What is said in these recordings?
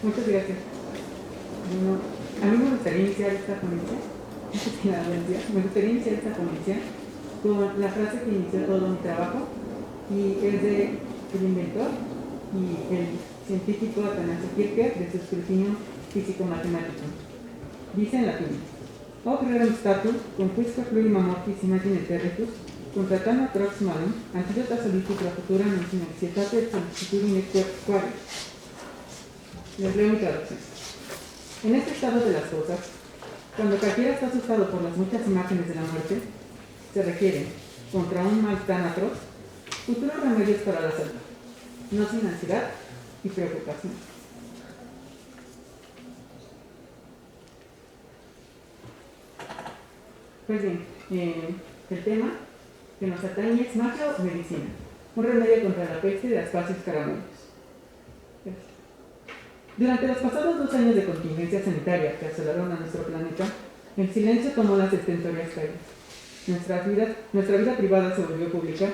Muchas gracias. Bueno, a mí me gustaría iniciar esta ponencia, me gustaría iniciar esta ponencia con la frase que inició todo mi trabajo y es de el inventor y el científico Atanasio Kircher de su escrutinio físico-matemático. Dice en latín: Hoc rerum status, conquisque plurima mortis imagine terretus, contratama proximalum, antidota soliti pro futura non sine solicitudine quae. Les leo mi traducción. En este estado de las cosas, cuando cualquiera está asustado por las muchas imágenes de la muerte, se requieren, contra un mal tan atroz, futuros remedios para la salud, no sin ansiedad y preocupación. Pues bien, el tema que nos atañe es magia o medicina, un remedio contra la peste de Aspasia scaramuccius. Durante los pasados 2 años de contingencia sanitaria que asolaron a nuestro planeta, el silencio tomó las estentorias calles. Nuestra vida privada se volvió pública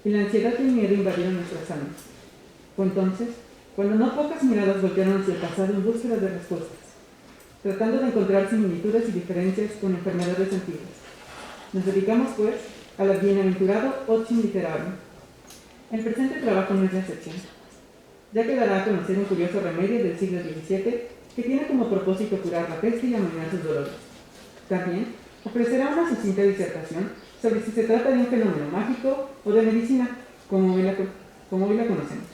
y la ansiedad y el miedo invadieron nuestras almas. Fue entonces cuando no pocas miradas voltearon hacia el pasado en búsqueda de respuestas, tratando de encontrar similitudes y diferencias con enfermedades antiguas. Nos dedicamos, pues, al bienaventurado Otium Literarum. El presente trabajo no es la excepción. Ya quedará a conocer un curioso remedio del siglo XVII que tiene como propósito curar la peste y amañar sus dolores. También ofrecerá una sucinta disertación sobre si se trata de un fenómeno mágico o de medicina, como hoy la conocemos.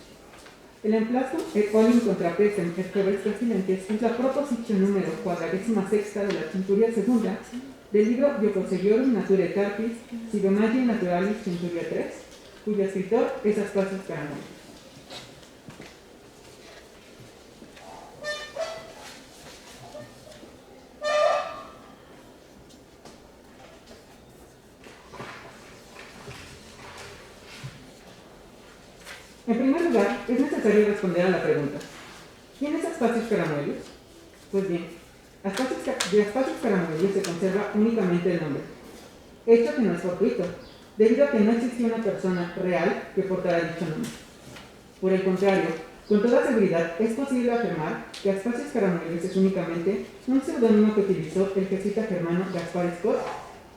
El emplazo et olim contra pestem et provestas silentes es la proposición número 46 de la Centuria Segunda del libro Bioprosediorum Naturae Cartis sive Magiae Naturalis Centuria 3, cuyo escritor es Aspasia scaramuccius. En primer lugar, es necesario responder a la pregunta: ¿quién es Aspasia scaramuccius? Pues bien, de Aspasia scaramuccius se conserva únicamente el nombre, hecho que no es fortuito, debido a que no existía una persona real que portara dicho nombre. Por el contrario, con toda seguridad es posible afirmar que Aspasia scaramuccius es únicamente un seudónimo que utilizó el jesuita germano Gaspar Scott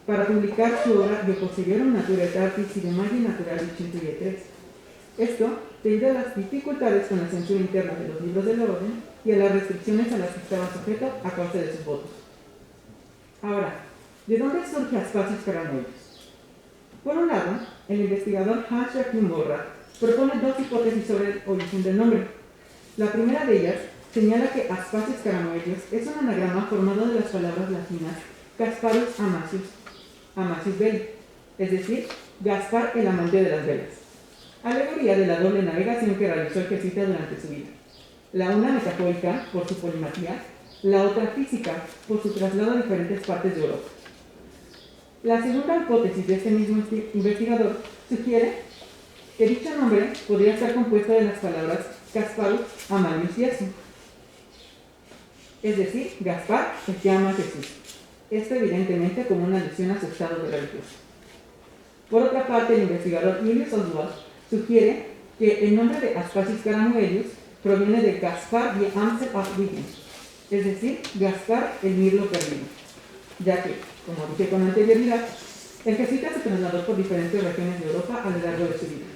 para publicar su obra Bioprosediorum Naturae Cartis sive Magiae Naturalis Centuria 3. Esto debido a las dificultades con la censura interna de los libros de la orden y a las restricciones a las que estaba sujeto a causa de sus votos. Ahora, ¿de dónde surge Aspasia scaramuccius? Por un lado, el investigador Hans Joachim Borrath propone 2 hipótesis sobre el origen del nombre. La primera de ellas señala que Aspasia scaramuccius es un anagrama formado de las palabras latinas Gasparus Amasis, Amasis Belli, es decir, Gaspar el amante de las velas. Alegoría de la doble navegación que realizó el jesuita durante su vida. La una metafórica, por su polimatía, la otra física, por su traslado a diferentes partes de Europa. La segunda hipótesis de este mismo investigador sugiere que dicho nombre podría estar compuesto de las palabras Gasparus Amanius Jesu, es decir, Gaspar, el que ama a Jesús. Esto evidentemente como una alusión a su estado de religioso. Por otra parte, el investigador Julius Oswald sugiere que el nombre de Aspasia scaramuccius proviene de Gaspar die Amsel abwiegen, es decir, Gaspar el mirlo perdido, ya que, como dije con anterioridad, el jesuita se trasladó por diferentes regiones de Europa a lo largo de su vida.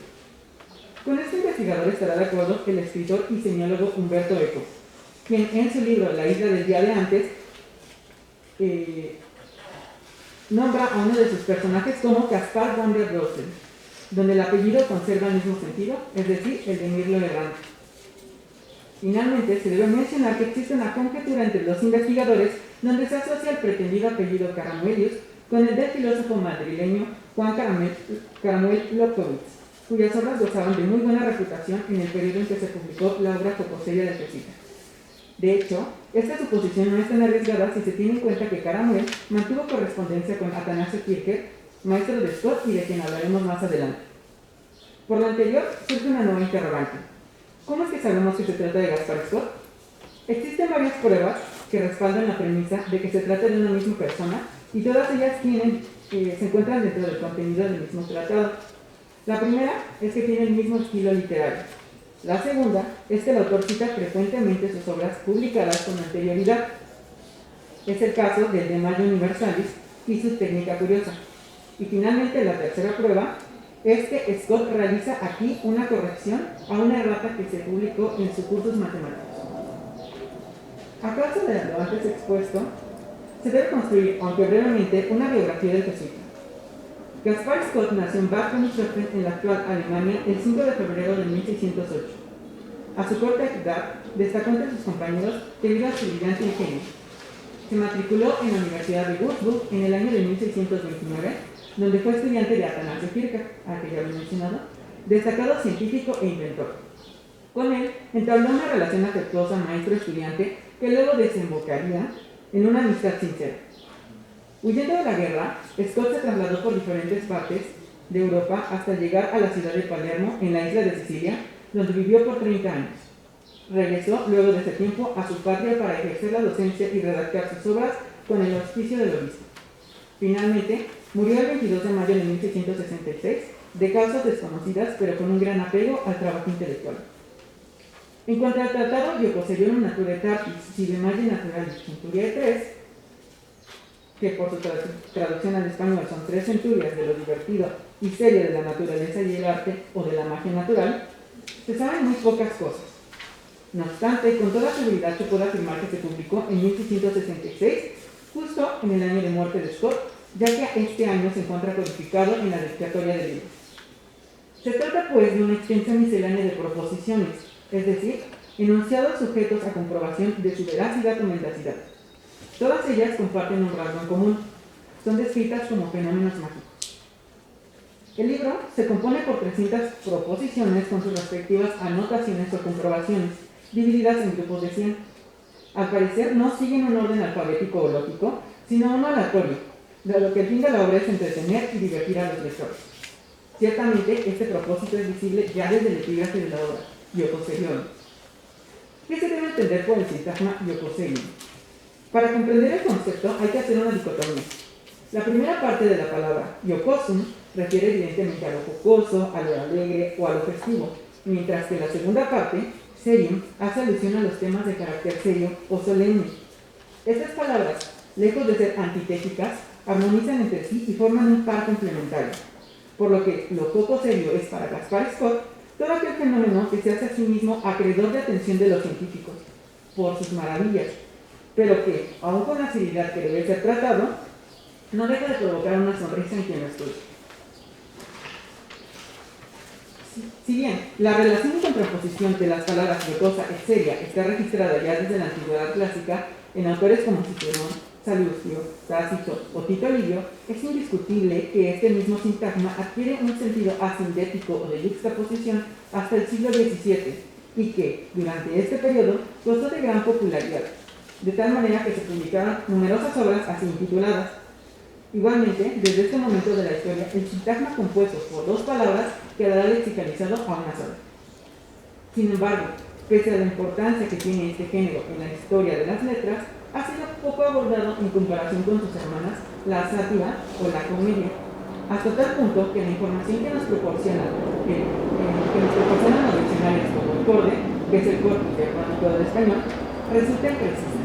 Con este investigador estará de acuerdo el escritor y semiólogo Umberto Eco, quien en su libro La isla del día de antes nombra a uno de sus personajes como Gaspar von der Rosen, donde el apellido conserva el mismo sentido, es decir, el de mirlo errante. Finalmente, se debe mencionar que existe una conjetura entre los investigadores donde se asocia el pretendido apellido Caramuelius con el del filósofo madrileño Juan Caramuel Lobkowitz, cuyas obras gozaban de muy buena reputación en el periodo en que se publicó la obra Jocoseria de jesuita. De hecho, esta suposición no es tan arriesgada si se tiene en cuenta que Caramuel mantuvo correspondencia con Atanasio Kircher, maestro de Scott y de quien hablaremos más adelante. Por lo anterior, surge una nueva interrogante. ¿Cómo es que sabemos que se trata de Gaspar Scott? Existen varias pruebas que respaldan la premisa de que se trata de una misma persona y todas ellas se encuentran dentro del contenido del mismo tratado. La primera es que tiene el mismo estilo literario. La segunda es que el autor cita frecuentemente sus obras publicadas con anterioridad. Es el caso del De Mayo Universalis y su técnica curiosa. Y finalmente la tercera prueba es que Scott realiza aquí una corrección a una errata que se publicó en sus cursos matemáticos. A causa de lo antes expuesto, se debe construir, aunque brevemente, una biografía del jesuita. Gaspar Scott nació en Bad Königshofen, en la actual Alemania, el 5 de febrero de 1608. A su corta edad, destacó entre sus compañeros debido a su brillante ingenio. Se matriculó en la Universidad de Würzburg en el año de 1629, donde fue estudiante de Atanasio Kircher, a que ya lo he mencionado, destacado científico e inventor. Con él entabló una relación afectuosa maestro-estudiante que luego desembocaría en una amistad sincera. Huyendo de la guerra, Scott se trasladó por diferentes partes de Europa hasta llegar a la ciudad de Palermo, en la isla de Sicilia, donde vivió por 30 años. Regresó luego de ese tiempo a su patria para ejercer la docencia y redactar sus obras con el auspicio del obispo. Finalmente, murió el 22 de mayo de 1666, de causas desconocidas, pero con un gran apego al trabajo intelectual. En cuanto al tratado Iocoselionum Naturalitatis Sidemagie Naturalis Centuriae 3, que por su traducción al español son 3 centurias de lo divertido y serio de la naturaleza y el arte, o de la magia natural, se saben muy pocas cosas. No obstante, con toda seguridad se puede afirmar que se publicó en 1666, justo en el año de muerte de Scott, ya que este año se encuentra codificado en la dedicatoria del libro. Se trata pues de una extensa miscelánea de proposiciones, es decir, enunciados sujetos a comprobación de su veracidad o mendacidad. Todas ellas comparten un rasgo en común, son descritas como fenómenos mágicos. El libro se compone por 300 proposiciones con sus respectivas anotaciones o comprobaciones, divididas en grupos de 100. Al parecer no siguen un orden alfabético o lógico, sino uno aleatorio, dado que el fin de la obra es entretener y divertir a los lectores. Ciertamente, este propósito es visible ya desde el epígrafe de la obra, Iocoselionum. ¿Qué se debe entender por el sintagma Iocoselionum? Para comprender el concepto hay que hacer una dicotomía. La primera parte de la palabra Iocosum refiere evidentemente a lo jocoso, a lo alegre o a lo festivo, mientras que la segunda parte, Serium, hace alusión a los temas de carácter serio o solemne. Estas palabras, lejos de ser antitéticas, armonizan entre sí y forman un par complementario, por lo que lo poco serio es para Gaspar Scott todo aquel fenómeno que se hace a sí mismo acreedor de atención de los científicos, por sus maravillas, pero que, aun con la seriedad que debe ser tratado, no deja de provocar una sonrisa en quien lo estudia. Si bien la relación y contraposición de las palabras jocosa y seria está registrada ya desde la antigüedad clásica en autores como Cicerón, Salustio, Tácito o Tito Livio, es indiscutible que este mismo sintagma adquiere un sentido asindético o de yuxtaposición hasta el siglo XVII y que, durante este periodo, gozó de gran popularidad, de tal manera que se publicaron numerosas obras así intituladas. Igualmente, desde este momento de la historia, el sintagma compuesto por 2 palabras quedará lexicalizado a una sola. Sin embargo, pese a la importancia que tiene este género en la historia de las letras, ha sido poco abordado en comparación con sus hermanas, la sátira o la comedia, hasta tal punto que la información que nos proporcionan los diccionarios como el CORDE, que es el Corpus Diacrónico del Español, resulta imprecisa.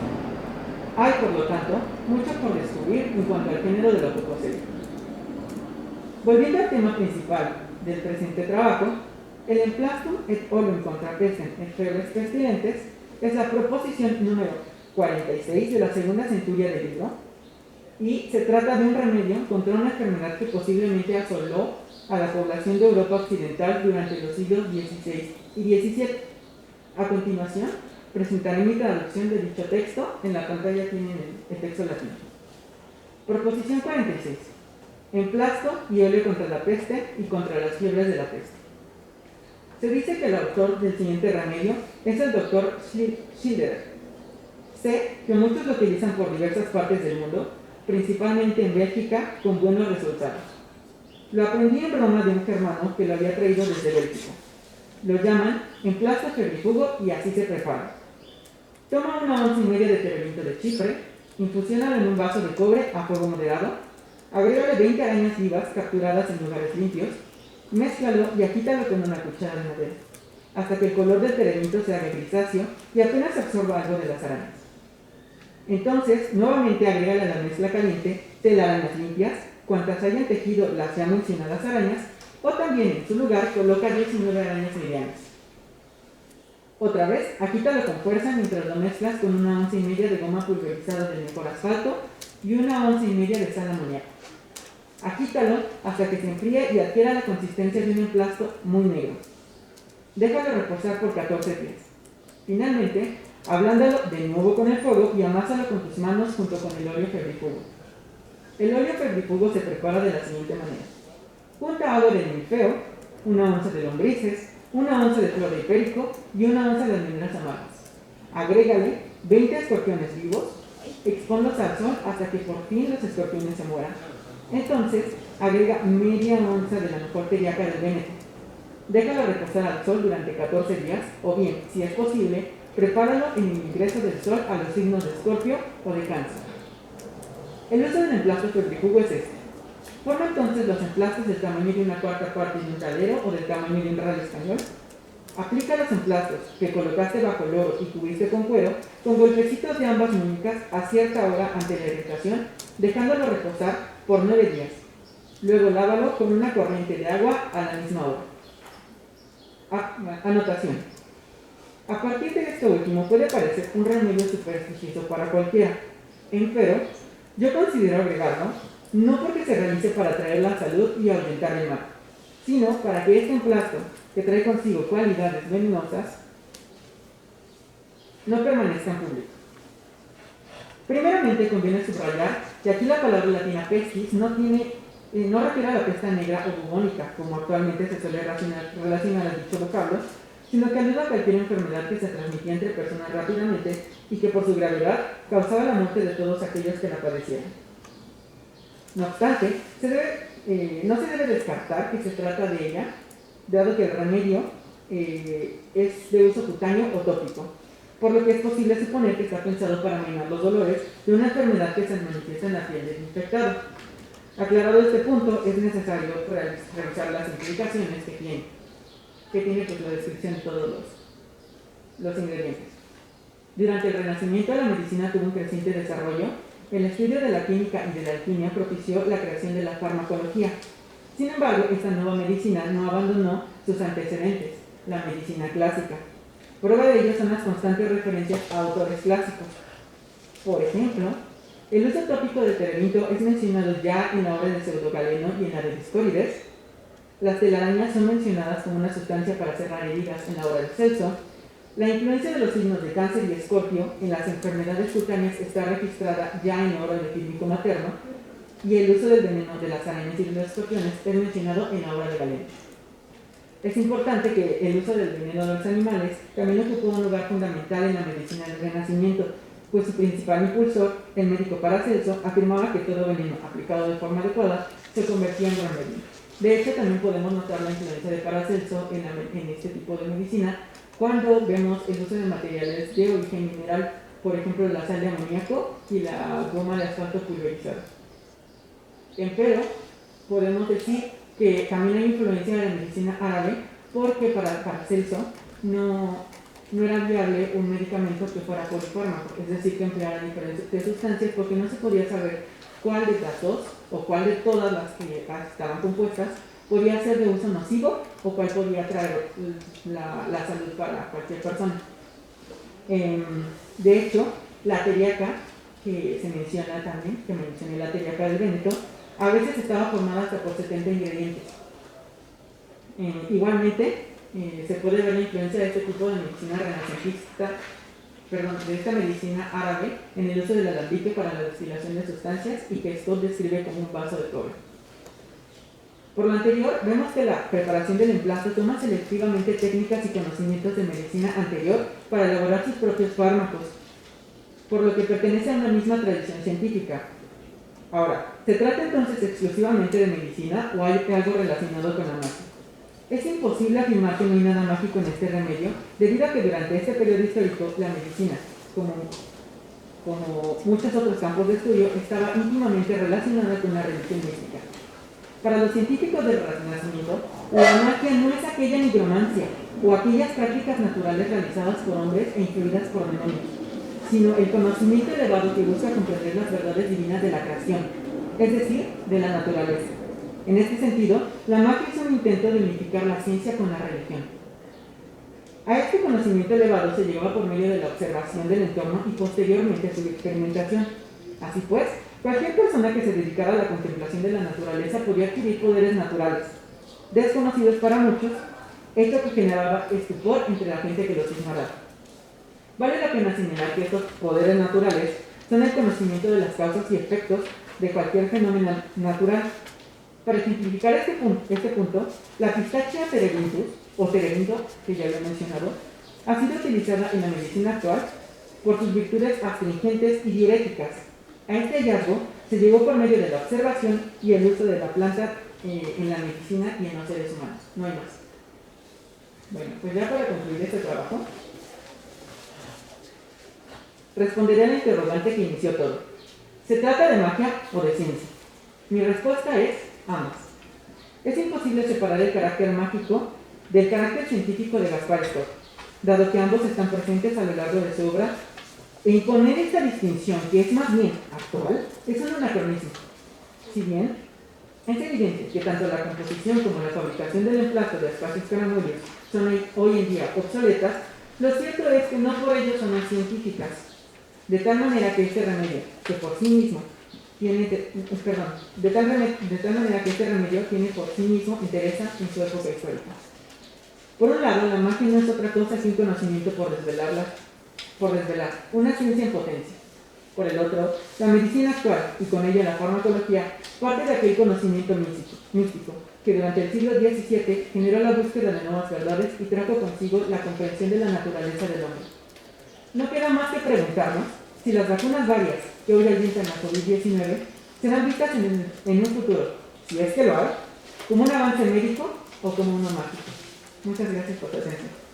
Hay, por lo tanto, mucho por descubrir en cuanto al género de la jocosería. Volviendo al tema principal del presente trabajo, el emplastum et olum contrapestem et febres pestilentes es la proposición número 46 de la segunda centuria del libro, y se trata de un remedio contra una enfermedad que posiblemente asoló a la población de Europa Occidental durante los siglos XVI y XVII. A continuación, presentaré mi traducción de dicho texto. En la pantalla tienen el texto latino. Proposición 46. Emplasto y óleo contra la peste y contra las fiebres de la peste. Se dice que el autor del siguiente remedio es el doctor Schilderer. Sé que muchos lo utilizan por diversas partes del mundo, principalmente en Bélgica, con buenos resultados. Lo aprendí en Roma de un germano que lo había traído desde Bélgica. Lo llaman emplasto febrifugo y así se prepara. Toma 1,5 onzas de terebinto de Chipre, infusiónalo en un vaso de cobre a fuego moderado, agrégale 20 arañas vivas capturadas en lugares limpios, mézclalo y agítalo con una cuchara de madera. hasta que el color del terebinto se haga grisáceo y apenas absorba algo de las arañas. Entonces, nuevamente agrégale a la mezcla caliente telarañas limpias, cuantas hayan tejido las ya mencionadas arañas, o también en su lugar coloca 19 arañas medianas. Otra vez, agítalo con fuerza mientras lo mezclas con 1,5 onzas de goma pulverizada del mejor asfalto y 1,5 onzas de sal amoníaco. Agítalo hasta que se enfríe y adquiera la consistencia de un emplasto muy negro. Déjalo reposar por 14 días. Finalmente, ablándalo de nuevo con el fuego y amásalo con tus manos junto con el óleo febrifugo. El óleo febrifugo se prepara de la siguiente manera. Junta agua de ninfeo, 1 onza de lombrices, 1 onza de flor de hipérico y 1 onza de almendras amargas. Agrégale 20 escorpiones vivos, exponlos al sol hasta que por fin los escorpiones se mueran. Entonces, agrega media onza de la mejor teriaca del Véneto. Déjalo reposar al sol durante 14 días, o bien, si es posible, prepáralo en el ingreso del sol a los signos de Escorpio o de Cáncer. El uso del emplasto febrifugo es este. Forma entonces los emplastos del tamaño de una cuarta parte de un tablero o del tamaño de un radio español. Aplica los emplastos que colocaste bajo el oro y cubriste con cuero con golpecitos de ambas muñecas a cierta hora ante la irritación, dejándolo reposar por 9 días. Luego lávalo con una corriente de agua a la misma hora. Anotación. A partir de esto último puede parecer un remedio supersticioso para cualquiera, pero yo considero agregarlo no porque se realice para atraer la salud y ahuyentar el mal, sino para que este emplasto, que trae consigo cualidades venenosas, no permanezca en público. Primeramente conviene subrayar que aquí la palabra latina pestis no refiere a la pesta negra o bubónica, como actualmente se suele relacionar a dicho vocablo, sino que alude a cualquier enfermedad que se transmitía entre personas rápidamente y que por su gravedad causaba la muerte de todos aquellos que la padecieran. No obstante, no se debe descartar que se trata de ella, dado que el remedio es de uso cutáneo o tópico, por lo que es posible suponer que está pensado para amainar los dolores de una enfermedad que se manifiesta en la piel del infectado. Aclarado este punto, es necesario revisar las implicaciones que tiene pues, la descripción de todos los ingredientes. Durante el Renacimiento, la medicina tuvo un creciente desarrollo. El estudio de la química y de la alquimia propició la creación de la farmacología. Sin embargo, esta nueva medicina no abandonó sus antecedentes, la medicina clásica. Prueba de ello son las constantes referencias a autores clásicos. Por ejemplo, el uso tópico del terebinto es mencionado ya en la obra de Pseudo-Galeno y en la de Discórides. Las telarañas son mencionadas como una sustancia para cerrar heridas en la obra de Celso. La influencia de los signos de Cáncer y Escorpio en las enfermedades cutáneas está registrada ya en la obra de Fílmico Materno, y el uso del veneno de las arañas y de los escorpiones es mencionado en la obra de Galeno. Es importante que el uso del veneno de los animales también ocupó un lugar fundamental en la medicina del Renacimiento, pues su principal impulsor, el médico Paracelso, afirmaba que todo veneno aplicado de forma adecuada se convertía en remedio. De hecho, también podemos notar la influencia de Paracelso en este tipo de medicina cuando vemos el uso de materiales de origen mineral, por ejemplo la sal de amoníaco y la goma de asfalto pulverizada. Empero, podemos decir que también hay influencia de la medicina árabe, porque para Paracelso no era viable un medicamento que fuera polifármaco, es decir, que empleara diferentes sustancias, porque no se podía saber cuál de las dos o cuál de todas las que estaban compuestas podía ser de uso nocivo o cuál podía traer la salud para cualquier persona. De hecho, la teriaca, que se menciona también, que mencioné la teriaca del Véneto, a veces estaba formada hasta por 70 ingredientes. Igualmente, se puede ver la influencia de este tipo de medicina renacentista, de esta medicina árabe, en el uso del alambique para la destilación de sustancias, y que Scott describe como un vaso de cobre. Por lo anterior, vemos que la preparación del emplasto toma selectivamente técnicas y conocimientos de medicina anterior para elaborar sus propios fármacos, por lo que pertenece a una misma tradición científica. Ahora, ¿se trata entonces exclusivamente de medicina o hay algo relacionado con la magia? Es imposible afirmar que no hay nada mágico en este remedio, debido a que durante este periodo histórico la medicina, como muchos otros campos de estudio, estaba íntimamente relacionada con la religión mística. Para los científicos del Renacimiento, la magia no es aquella nigromancia, o aquellas prácticas naturales realizadas por hombres e influidas por demonios, sino el conocimiento elevado que busca comprender las verdades divinas de la creación, es decir, de la naturaleza. En este sentido, la magia es un intento de unificar la ciencia con la religión. A este conocimiento elevado se llegaba por medio de la observación del entorno y posteriormente su experimentación. Así pues, cualquier persona que se dedicara a la contemplación de la naturaleza podía adquirir poderes naturales, desconocidos para muchos, esto que generaba estupor entre la gente que los ignoraba. Vale la pena señalar que estos poderes naturales son el conocimiento de las causas y efectos de cualquier fenómeno natural. Para ejemplificar este punto, la pistacia terebinthus, o terebinto, que ya lo he mencionado, ha sido utilizada en la medicina actual por sus virtudes astringentes y diuréticas. A este hallazgo se llegó por medio de la observación y el uso de la planta en la medicina y en los seres humanos. No hay más. Bueno, pues ya para concluir este trabajo, responderé a la interrogante que inició todo. ¿Se trata de magia o de ciencia? Mi respuesta es ambas. Es imposible separar el carácter mágico del carácter científico de Gaspar Scott, dado que ambos están presentes a lo largo de su obra, e imponer esta distinción, que es más bien actual, es un anacronismo. Si bien es evidente que tanto la composición como la fabricación del emplasto de espacios caramuelios son hoy en día obsoletas, lo cierto es que no por ello son científicas, de tal manera que este remedio, que por sí mismo tiene, de tal manera que este remedio tiene por sí mismo interés en su época histórica. Por un lado, la magia no es otra cosa que un conocimiento por desvelar, una ciencia en potencia. Por el otro, la medicina actual, y con ella la farmacología, parte de aquel conocimiento místico, que durante el siglo XVII generó la búsqueda de nuevas verdades y trajo consigo la comprensión de la naturaleza del hombre. No queda más que preguntarnos si las vacunas varias que hoy alientan la COVID-19 serán vistas en un futuro, si es que lo hay, como un avance médico o como uno mágico. Muchas gracias por tu atención.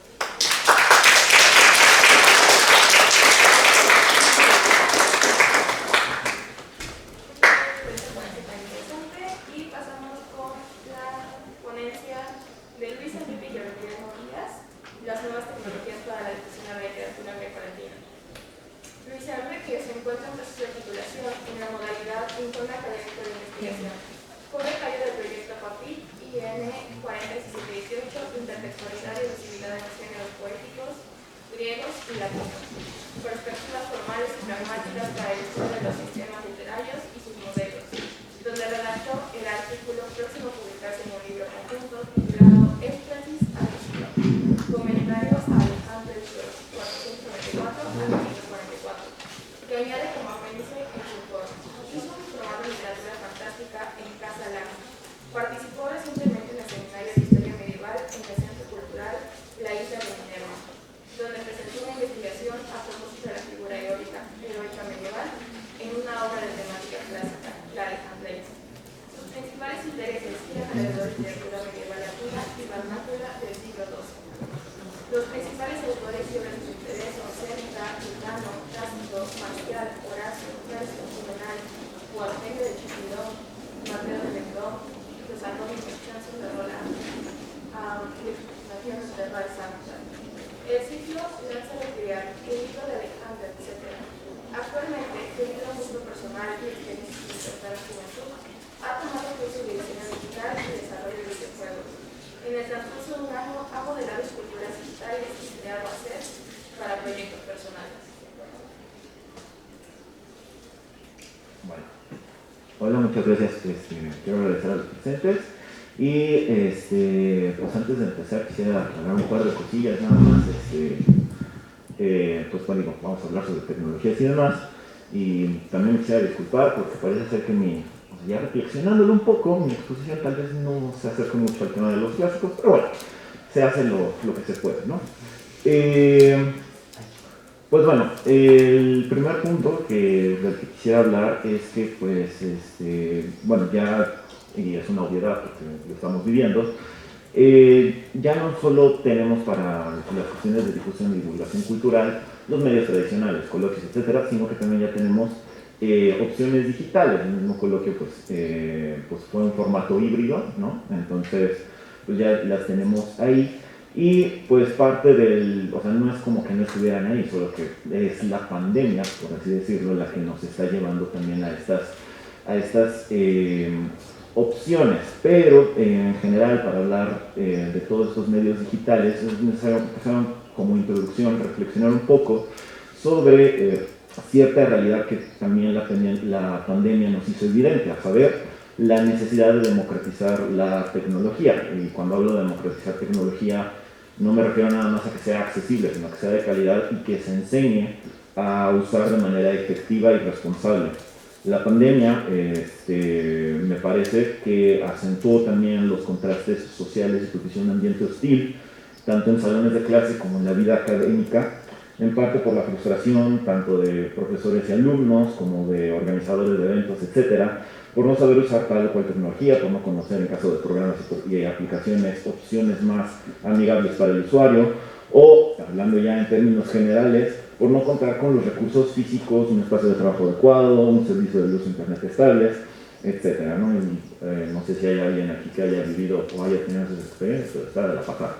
Hola, muchas gracias. Quiero agradecer a los presentes y pues antes de empezar quisiera aclarar un par de cosillas nada más. Pues bueno, vamos a hablar sobre tecnologías y demás, y también me quisiera disculpar porque parece ser que ya reflexionándolo un poco, mi exposición tal vez no se acerca mucho al tema de los clásicos, pero bueno, se hace lo que se puede, ¿no? Pues bueno, el primer punto del que quisiera hablar es que, pues, bueno, ya, y es una obviedad porque lo estamos viviendo, ya no solo tenemos para las cuestiones de difusión y divulgación cultural los medios tradicionales, coloquios, etcétera, sino que también ya tenemos opciones digitales. El mismo coloquio, pues fue un formato híbrido, ¿no? Entonces, pues ya las tenemos ahí. Y pues parte del, o sea, no es como que no estuvieran ahí, solo que es la pandemia, por así decirlo, la que nos está llevando también a estas opciones. Pero en general, para hablar de todos estos medios digitales, es necesario como introducción reflexionar un poco sobre cierta realidad que también la pandemia nos hizo evidente, a saber, la necesidad de democratizar la tecnología. Y cuando hablo de democratizar tecnología, no me refiero nada más a que sea accesible, sino que sea de calidad y que se enseñe a usar de manera efectiva y responsable. La pandemia me parece que acentuó también los contrastes sociales y propició un ambiente hostil, tanto en salones de clase como en la vida académica, en parte por la frustración tanto de profesores y alumnos como de organizadores de eventos, etcétera, por no saber usar tal o cual tecnología, por no conocer en caso de programas y aplicaciones opciones más amigables para el usuario, o, hablando ya en términos generales, por no contar con los recursos físicos, un espacio de trabajo adecuado, un servicio de luz e internet estables, etcétera, ¿no? Y, no sé si hay alguien aquí que haya vivido o haya tenido esas experiencias, pero está de la patada.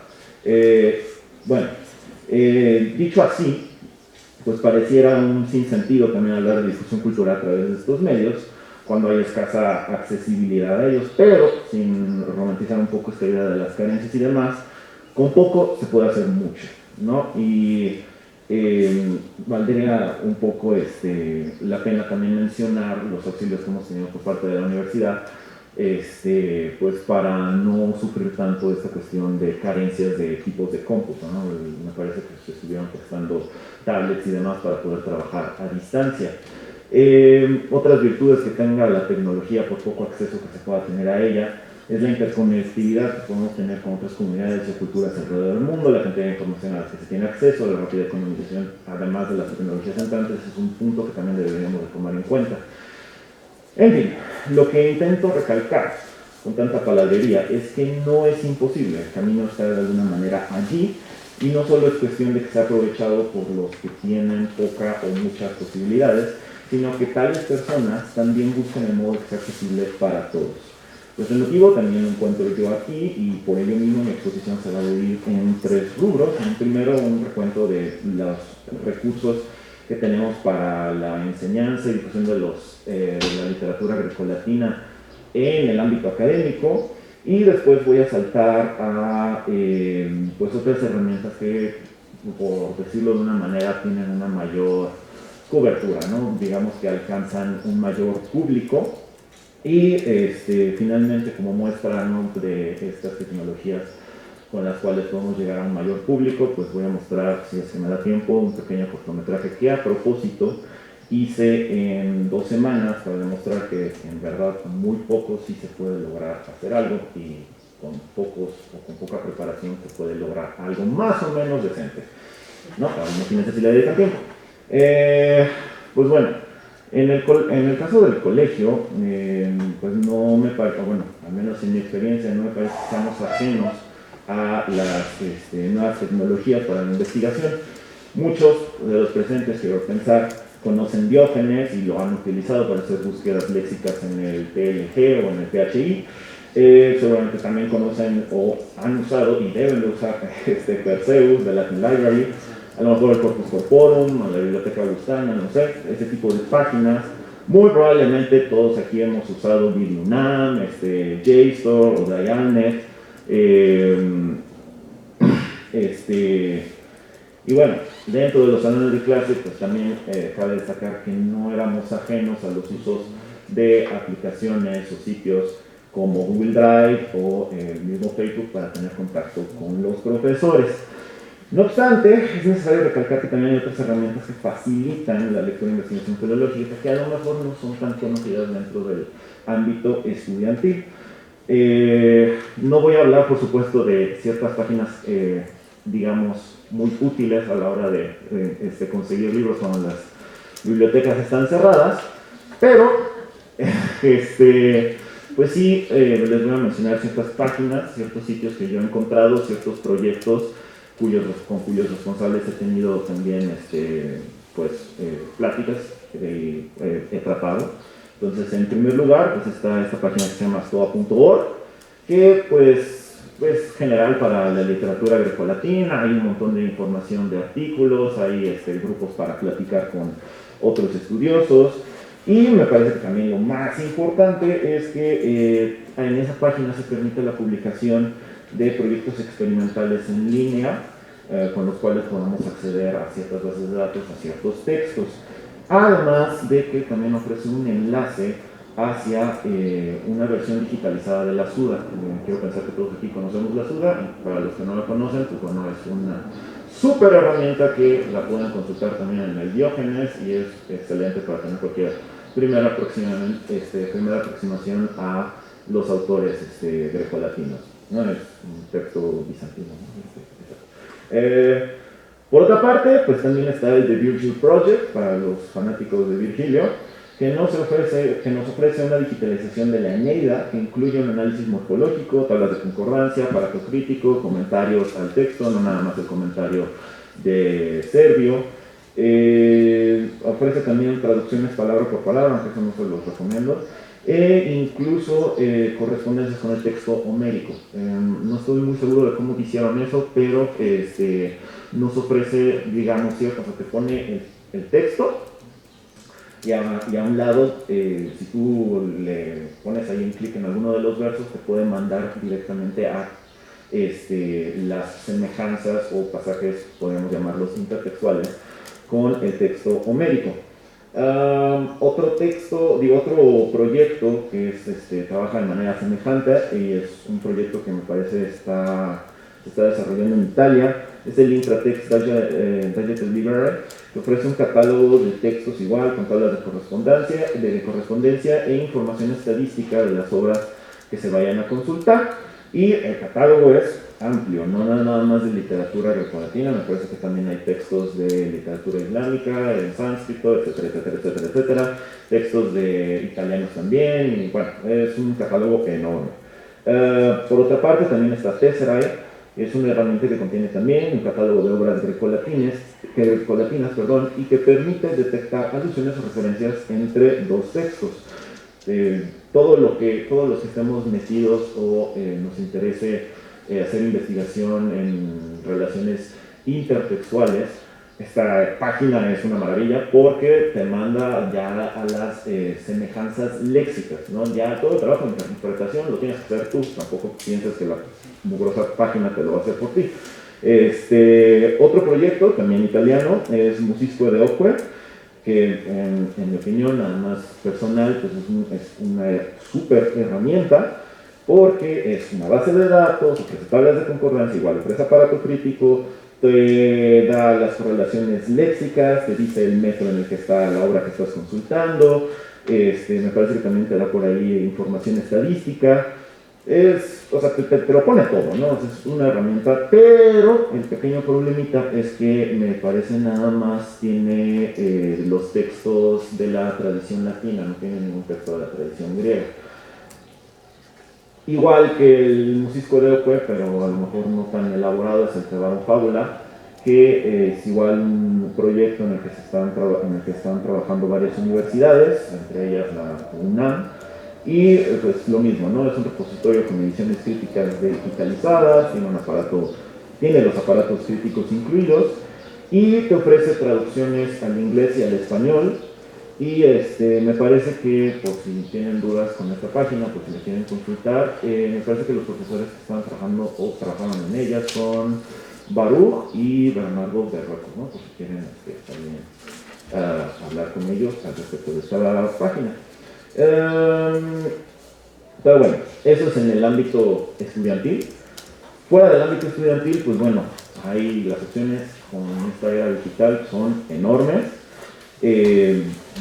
Bueno, dicho así, pues pareciera un sinsentido también hablar de difusión cultural a través de estos medios, cuando hay escasa accesibilidad a ellos, pero sin romantizar un poco esta idea de las carencias y demás, con poco se puede hacer mucho, ¿no? Y valdría un poco la pena también mencionar los auxilios que hemos tenido por parte de la universidad, pues para no sufrir tanto esta cuestión de carencias de equipos de cómputo, ¿no? Me parece que se estuvieron prestando tablets y demás para poder trabajar a distancia. Otras virtudes que tenga la tecnología, por poco acceso que se pueda tener a ella, es la interconectividad que podemos tener con otras comunidades y culturas alrededor del mundo, la cantidad de información a la que se tiene acceso, la rápida comunicación, además de las tecnologías entrantes, es un punto que también deberíamos de tomar en cuenta. En fin, lo que intento recalcar con tanta palabrería es que no es imposible, el camino está de alguna manera allí, y no solo es cuestión de que sea aprovechado por los que tienen poca o muchas posibilidades, sino que tales personas también buscan el modo que sea accesible para todos. Pues el motivo también lo encuentro yo aquí, y por ello mismo mi exposición se va a dividir en 3 rubros. En primero, un recuento de los recursos que tenemos para la enseñanza y difusión de la literatura grecolatina en el ámbito académico, y después voy a saltar a pues otras herramientas que, por decirlo de una manera, tienen una mayor cobertura, ¿no? Digamos que alcanzan un mayor público, y finalmente, como muestra, ¿no?, de estas tecnologías con las cuales podemos llegar a un mayor público, pues voy a mostrar, si es que me da tiempo, un pequeño cortometraje que a propósito hice en 2 semanas para demostrar que en verdad con muy poco sí se puede lograr hacer algo, y con pocos o con poca preparación se puede lograr algo más o menos decente, ¿no? Imagínense si le dedican tiempo. Pues bueno, en el caso del colegio, pues no me parece, bueno, al menos en mi experiencia, no me parece que estamos ajenos a las nuevas tecnologías para la investigación. Muchos de los presentes, quiero pensar, conocen Diógenes y lo han utilizado para hacer búsquedas léxicas en el PLG o en el PHI. Seguramente también conocen o han usado y deben de usar Perseus de Latin Library, a lo mejor el Corpus Corporum, la Biblioteca Augustana, no sé, ese tipo de páginas. Muy probablemente todos aquí hemos usado BibUnam, JSTOR o Dialnet. Y bueno, dentro de los salones de clase, pues también cabe destacar que no éramos ajenos a los usos de aplicaciones o sitios como Google Drive o el mismo Facebook para tener contacto con los profesores. No obstante, es necesario recalcar que también hay otras herramientas que facilitan la lectura e investigación filológica, que a lo mejor no son tan conocidas dentro del ámbito estudiantil. No voy a hablar, por supuesto, de ciertas páginas, digamos, muy útiles a la hora de conseguir libros cuando las bibliotecas están cerradas, pero, pues sí, les voy a mencionar ciertas páginas, ciertos sitios que yo he encontrado, ciertos proyectos con cuyos responsables he tenido también pláticas que he tratado. Entonces, en primer lugar, pues está esta página que se llama stoa.org, que pues pues, general para la literatura grecolatina. Hay un montón de información de artículos, hay grupos para platicar con otros estudiosos. Y me parece que también lo más importante es que en esa página se permite la publicación de proyectos experimentales en línea, con los cuales podemos acceder a ciertas bases de datos, a ciertos textos. Además de que también ofrece un enlace hacia una versión digitalizada de la SUDA. Quiero pensar que todos aquí conocemos la SUDA, y para los que no la conocen, pues bueno, es una súper herramienta que la pueden consultar también en el Diógenes y es excelente para tener cualquier primera aproximación a los autores grecolatinos. ¿No? Es un texto bizantino, ¿no? Por otra parte, pues también está el The Virgil Project, para los fanáticos de Virgilio, que nos ofrece una digitalización de la Eneida, que incluye un análisis morfológico, tablas de concordancia, aparato crítico, comentarios al texto, no nada más el comentario de Servio. Ofrece también traducciones palabra por palabra, aunque eso no se los recomiendo. Incluso correspondencias con el texto homérico. No estoy muy seguro de cómo hicieron eso, pero nos ofrece, digamos, cierto, o sea, te pone el texto y a un lado, si tú le pones ahí un clic en alguno de los versos, te puede mandar directamente a las semejanzas o pasajes, podemos llamarlos intertextuales, con el texto homérico. Otro proyecto que trabaja de manera semejante y es un proyecto que me parece se está desarrollando en Italia, es el Intratext Digital Library, que ofrece un catálogo de textos igual, con tablas de correspondencia e información estadística de las obras que se vayan a consultar. Y el catálogo es amplio, no nada más de literatura grecolatina, me parece que también hay textos de literatura islámica, en sánscrito, etcétera, etcétera, etcétera, etcétera, textos de italianos también, y bueno, es un catálogo enorme. Por otra parte, también está Tesserae, es una herramienta que contiene también un catálogo de obras grecolatinas, y que permite detectar alusiones o referencias entre dos textos. Todos los que estemos metidos o nos interese hacer investigación en relaciones intertextuales, esta página es una maravilla porque te manda ya a las semejanzas léxicas, ¿no? Ya todo el trabajo de interpretación lo tienes que hacer tú, tampoco piensas que la mugrosa página te lo va a hacer por ti. Otro proyecto, también italiano, es Musisque de Oque, que en mi opinión, nada más personal, pues es una súper herramienta porque es una base de datos, ofrece tablas de concordancia, igual ofrece aparato crítico, te da las correlaciones léxicas, te dice el metro en el que está la obra que estás consultando, me parece que también te da por ahí información estadística. O sea, te lo pone todo, ¿no? Es una herramienta, pero el pequeño problemita es que me parece nada más tiene los textos de la tradición latina, no tiene ningún texto de la tradición griega. Igual que el Musisque de Oque, pero a lo mejor no tan elaborado, es el Thebarum Fabula, que es igual un proyecto en el que están trabajando varias universidades, entre ellas la UNAM. Y pues lo mismo, ¿no? Es un repositorio con ediciones críticas digitalizadas, tiene los aparatos críticos incluidos y te ofrece traducciones al inglés y al español. Y me parece que, por si tienen dudas con esta página, por si la quieren consultar, me parece que los profesores que están trabajando o trabajaban en ella son Baruch y Bernardo Berroco, ¿no? Por si quieren también hablar con ellos al respecto de esta página. Pero bueno, eso es en el ámbito estudiantil. Fuera del ámbito estudiantil, pues bueno, hay las opciones con esta era digital son enormes.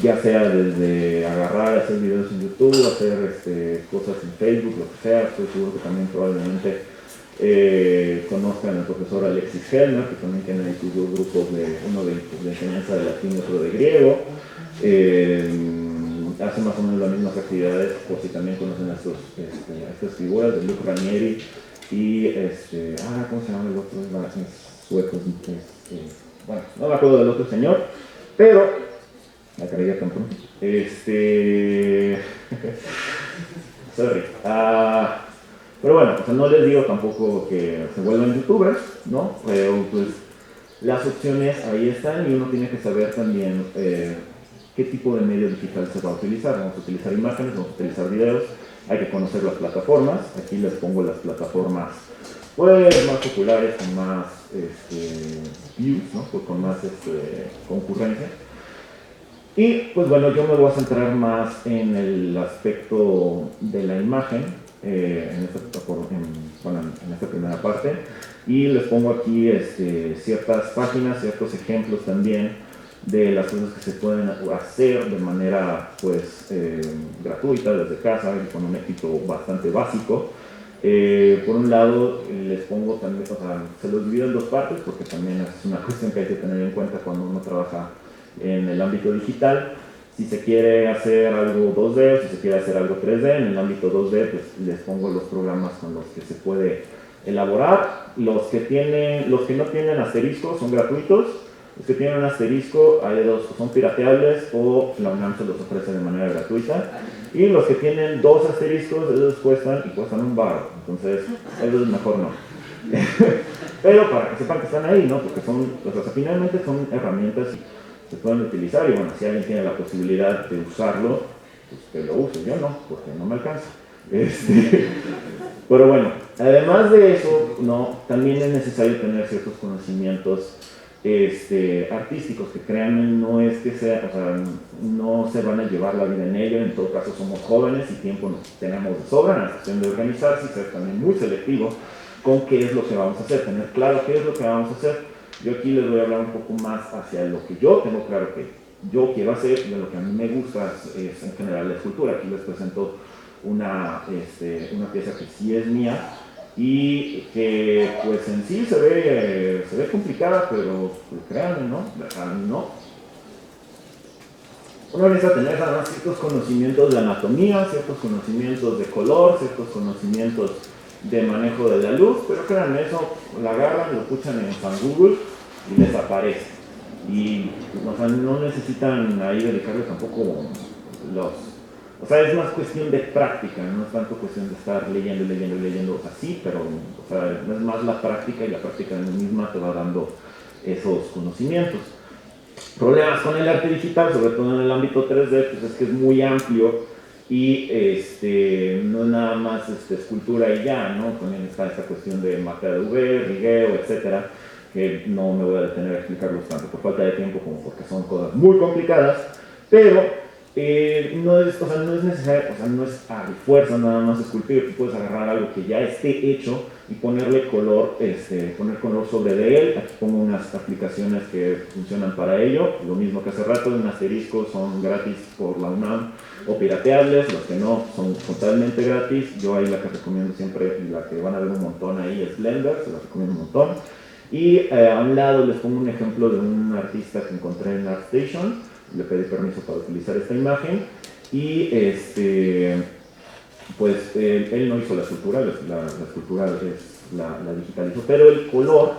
Ya sea desde agarrar, hacer videos en YouTube, hacer cosas en Facebook, lo que sea. Estoy seguro que también probablemente conozcan al profesor Alexis Helmer, que también tiene ahí sus dos grupos, uno de enseñanza de latín y otro de griego. Hace más o menos las mismas actividades, por si también conocen a estas figuras de Luc Ranieri y ¿cómo se llama el otro? Es sueco, bueno, no me acuerdo del otro señor, pero la cargué tan pronto. Sorry. Pero bueno, o sea, no les digo tampoco que se vuelvan youtubers, ¿no? Pero pues las opciones ahí están y uno tiene que saber también qué tipo de medio digital se va a utilizar. Vamos a utilizar imágenes, vamos a utilizar videos, hay que conocer las plataformas. Aquí les pongo las plataformas pues más populares, con más views, ¿no? Pues, con más concurrencia. Y pues bueno, yo me voy a centrar más en el aspecto de la imagen, en esta primera parte, y les pongo aquí ciertas páginas, ciertos ejemplos también de las cosas que se pueden hacer de manera pues gratuita desde casa y con un equipo bastante básico. Por un lado les pongo también, o sea, se los divido en dos partes porque también es una cuestión que hay que tener en cuenta cuando uno trabaja en el ámbito digital. Si se quiere hacer algo 2D o si se quiere hacer algo 3D, en el ámbito 2D pues les pongo los programas con los que se puede elaborar. Los que no tienen asterisco son gratuitos. Los que tienen un asterisco, hay dos, son pirateables o la UNAM se los ofrece de manera gratuita. Y los que tienen dos asteriscos, esos cuestan $1. Entonces, esos mejor no. Pero para que sepan que están ahí, ¿no? Porque son, o sea, finalmente son herramientas que se pueden utilizar y bueno, si alguien tiene la posibilidad de usarlo, pues que lo use. Yo no, porque no me alcanza. Pero bueno, además de eso, ¿no? También es necesario tener ciertos conocimientos artísticos, que créanme, no es que sea, o sea, no se van a llevar la vida en ello. En todo caso somos jóvenes y tiempo tenemos de sobra, en la cuestión de organizarse y ser también muy selectivo con qué es lo que vamos a hacer, tener claro qué es lo que vamos a hacer. Yo aquí les voy a hablar un poco más hacia lo que yo tengo claro que yo quiero hacer y de lo que a mí me gusta es en general la escultura. Aquí les presento una pieza que sí es mía y que pues en sí se ve complicada, pero pues, créanme, ¿no? No. Uno necesita tener además ciertos conocimientos de anatomía, ciertos conocimientos de color, ciertos conocimientos de manejo de la luz, pero créanme, eso lo agarran, lo escuchan en San Google y les aparece. Y o sea, no necesitan ahí dedicarle tampoco o sea, es más cuestión de práctica, no es tanto cuestión de estar leyendo así, pero o sea, es más la práctica y la práctica misma te va dando esos conocimientos. Problemas con el arte digital, sobre todo en el ámbito 3D, pues es que es muy amplio y no es nada más escultura y ya, ¿no? También está esta cuestión de mapa de UV, rigueo, etcétera, que no me voy a detener a explicarlos tanto por falta de tiempo como porque son cosas muy complicadas, pero no es necesario, o sea, no es a fuerza nada más esculpir. Tú puedes agarrar algo que ya esté hecho y ponerle color, poner color sobre de él. Aquí pongo unas aplicaciones que funcionan para ello. Lo mismo que hace rato, un asterisco son gratis por la UNAM o pirateables. Los que no son totalmente gratis. Yo ahí la que recomiendo siempre, y la que van a ver un montón ahí, es Blender, se la recomiendo un montón. Y a un lado les pongo un ejemplo de un artista que encontré en ArtStation. Le pedí permiso para utilizar esta imagen y pues él no hizo la escultura, la escultura la digitalizó, pero el color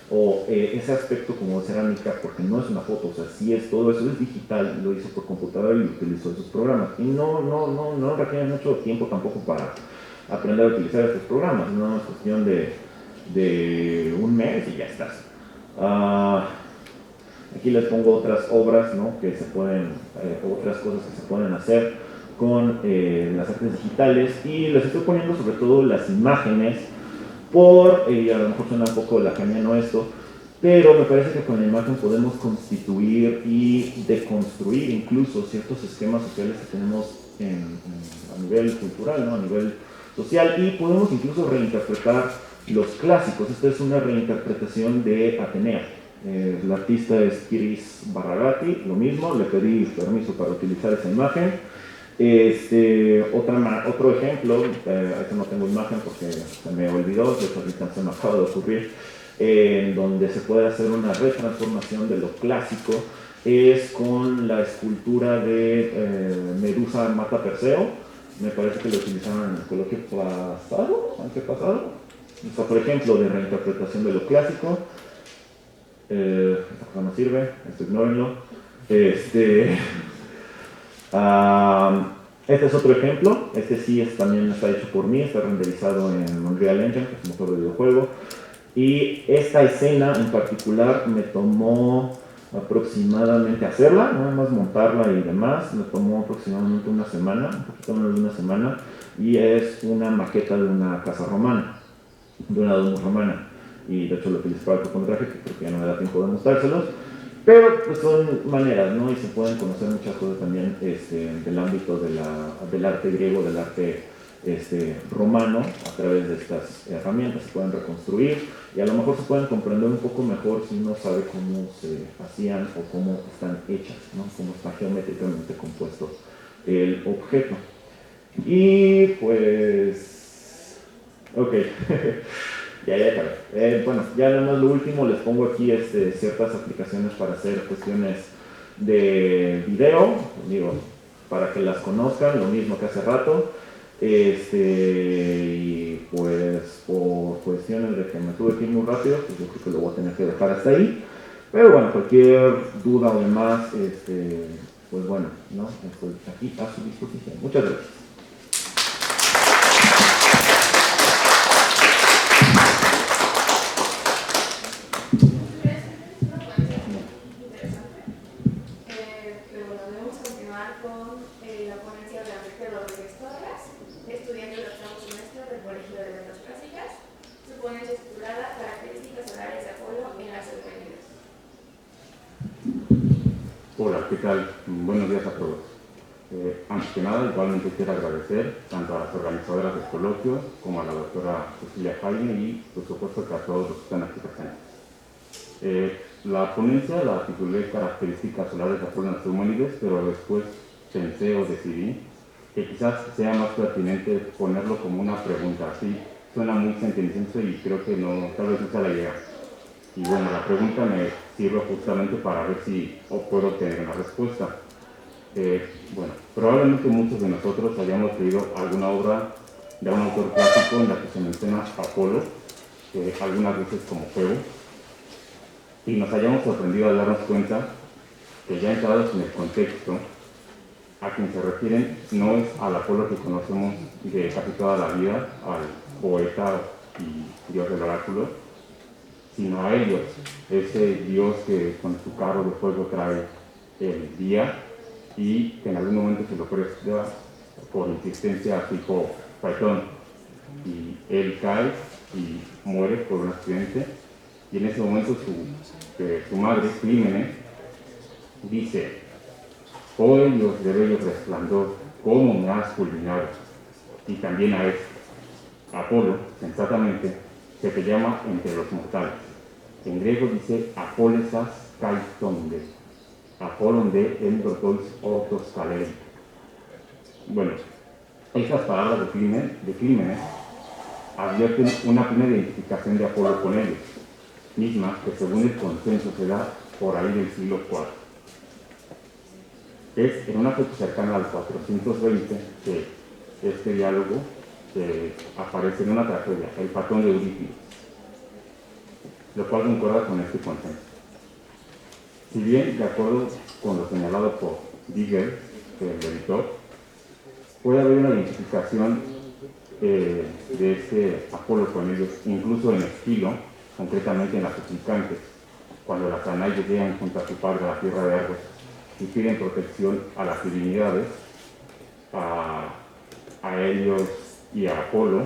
o ese aspecto como cerámica, porque no es una foto, o sea, sí es todo eso, es digital, lo hizo por computadora y utilizó esos programas. Y no requiere mucho tiempo tampoco para aprender a utilizar estos programas, no es cuestión de un mes y ya estás. Aquí les pongo otras obras, ¿no? Que se pueden, otras cosas que se pueden hacer con las artes digitales, y les estoy poniendo sobre todo las imágenes y a lo mejor suena un poco lacaniano esto, pero me parece que con la imagen podemos constituir y deconstruir incluso ciertos esquemas sociales que tenemos a nivel cultural, ¿no? A nivel social, y podemos incluso reinterpretar los clásicos. Esta es una reinterpretación de Atenea. El artista es Kiris Barragati, lo mismo, le pedí permiso para utilizar esa imagen. Otro ejemplo, este no tengo imagen porque se me olvidó, de hecho ahorita se me acaba de ocurrir, en donde se puede hacer una retransformación de lo clásico, es con la escultura de Medusa mata Perseo. Me parece que lo utilizaron en el coloquio antepasado. O sea, por ejemplo, de reinterpretación de lo clásico. Esta cosa no sirve, esto ignórenlo. Este es otro ejemplo, este sí también está hecho por mí, está renderizado en Unreal Engine, que es un motor de videojuego. Y esta escena en particular me tomó aproximadamente hacerla, nada más montarla y demás, me tomó aproximadamente una semana, un poquito menos de una semana, y es una maqueta de una casa romana, de una domus romana. Y de hecho lo utilicé para el cortometraje, que creo que ya no me da tiempo de mostrárselos. Pero pues son maneras, ¿no? Y se pueden conocer muchas cosas también del ámbito del arte griego, del arte romano, a través de estas herramientas. Se pueden reconstruir y a lo mejor se pueden comprender un poco mejor si uno sabe cómo se hacían o cómo están hechas, ¿no? Cómo está geométricamente compuesto el objeto. Y pues... ok. Ya acabé. Bueno, ya nada más lo último, les pongo aquí ciertas aplicaciones para hacer cuestiones de video, digo, para que las conozcan, lo mismo que hace rato. Y pues por cuestiones de que me tuve que ir muy rápido, pues yo creo que lo voy a tener que dejar hasta ahí. Pero bueno, cualquier duda o demás, pues bueno, ¿no? Estoy aquí a su disposición. Muchas gracias. Hola, ¿qué tal? Buenos días a todos. Antes que nada, igualmente quiero agradecer tanto a las organizadoras del coloquio como a la doctora Cecilia Jaime y, por supuesto, que a todos los que están aquí presentes. La ponencia la titulé Características solares de Apolo en las Humanides, pero después pensé o decidí que quizás sea más pertinente ponerlo como una pregunta. Así suena muy sentencioso y creo que no, tal vez no sea la idea. Y bueno, la pregunta me sirve justamente para ver si puedo tener una respuesta. Bueno, probablemente muchos de nosotros hayamos leído alguna obra de un autor clásico en la que se menciona Apolo, algunas veces como juego, y nos hayamos sorprendido al darnos cuenta que ya entrados en el contexto, a quien se refieren no es al Apolo que conocemos de casi toda la vida, al poeta y dios del oráculo, sino a ellos, ese Dios que con su carro de fuego trae el día y que en algún momento se lo presta por insistencia a su hijo Paitón. Y él cae y muere por un accidente, y en ese momento su madre, Clímenes, dice: oh Dios de bello resplandor, ¿cómo me has fulminado? Y también a este, Apolo, sensatamente, se te llama entre los mortales. En griego dice Apolesas Kaitonde, Apolonde Endotois Ortos Kaleri. Bueno, estas palabras de Clímenes advierten una plena identificación de Apolo con ellos, misma que según el consenso se da por ahí del siglo IV. Es en una fecha cercana al 420 que este diálogo aparece en una tragedia, el Platón de Eurípides, lo cual concuerda con este consenso. Si bien, de acuerdo con lo señalado por Digger, el editor, puede haber una identificación de este Apolo con ellos, incluso en estilo, concretamente en las suplicantes, cuando las Danaides llegan junto a su padre a la tierra de Argos y piden protección a las divinidades, a ellos y a Apolo.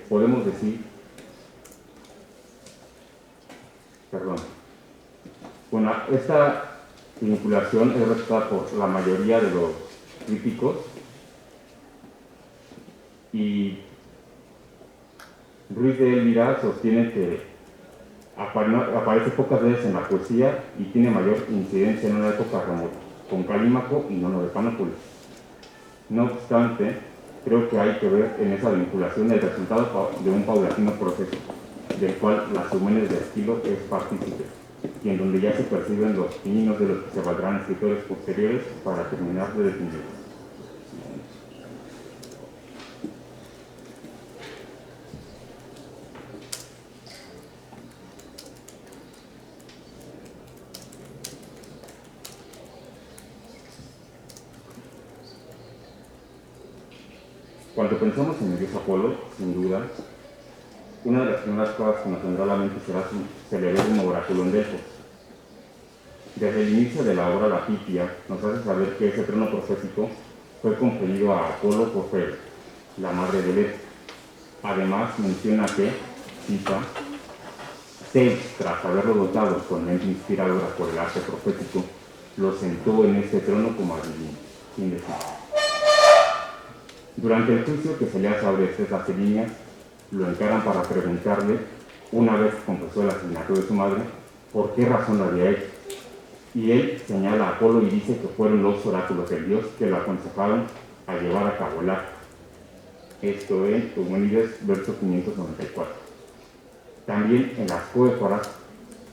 Podemos decir, bueno, esta vinculación es respetada por la mayoría de los críticos y Ruiz de Elvira sostiene que aparece pocas veces en la poesía y tiene mayor incidencia en una época remota, con Calímaco y Nono de Panópolis. No obstante, creo que hay que ver en esa vinculación el resultado de un paulatino proceso, del cual las Euménides de Esquilo es partícipe, y en donde ya se perciben los pininos de los que se valdrán escritores posteriores para terminar de definir. Cuando pensamos en el dios Apolo, sin duda, una de las primeras cosas que nos vendrá a la mente será su celebrado oráculo en Delfos. Desde el inicio de la obra La Pitia nos hace saber que ese trono profético fue conferido a Apolo por Febe, la madre de Delfos. Además menciona que, cita, Zeus, tras haberlo dotado con mente inspiradora por el arte profético, lo sentó en este trono como adivino. Fin de cita. Durante el juicio que se le hace a Orestes, las líneas lo encaran para preguntarle, una vez que confesó el asesinato de su madre, por qué razón lo había hecho. Y él señala a Apolo y dice que fueron los oráculos del dios que lo aconsejaron a llevar a cabo el acto. Esto en Eumenides, verso 594. También en las Coéforas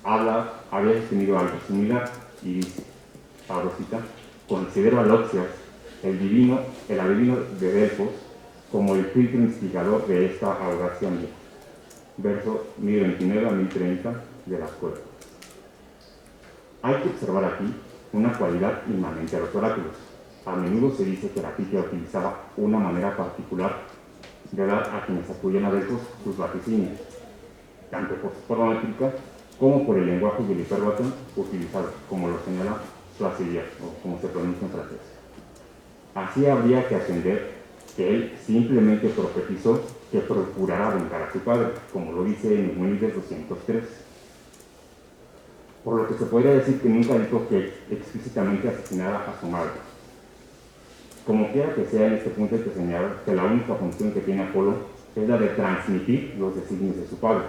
había tenido algo similar y dice, abro cita, considero a Loxias, el adivino de Delfos, como el filtro instigador de esta audacia mía. Verso 1029 a 1030 de las Coéforas. Hay que observar aquí una cualidad inmanente a los oráculos. A menudo se dice que la Pitia utilizaba una manera particular de dar a quienes acudían a Delfos sus vaticinios, tanto por su forma métrica como por el lenguaje y el hiperbatón utilizado, como lo señala Soisselier, o como se pronuncia en francés. Así habría que atender que él simplemente profetizó que procurará vengar a su padre, como lo dice en Eumenides 203. Por lo que se podría decir que nunca dijo que explícitamente asesinara a su madre. Como quiera que sea, en este punto hay que señalar que la única función que tiene Apolo es la de transmitir los designios de su padre.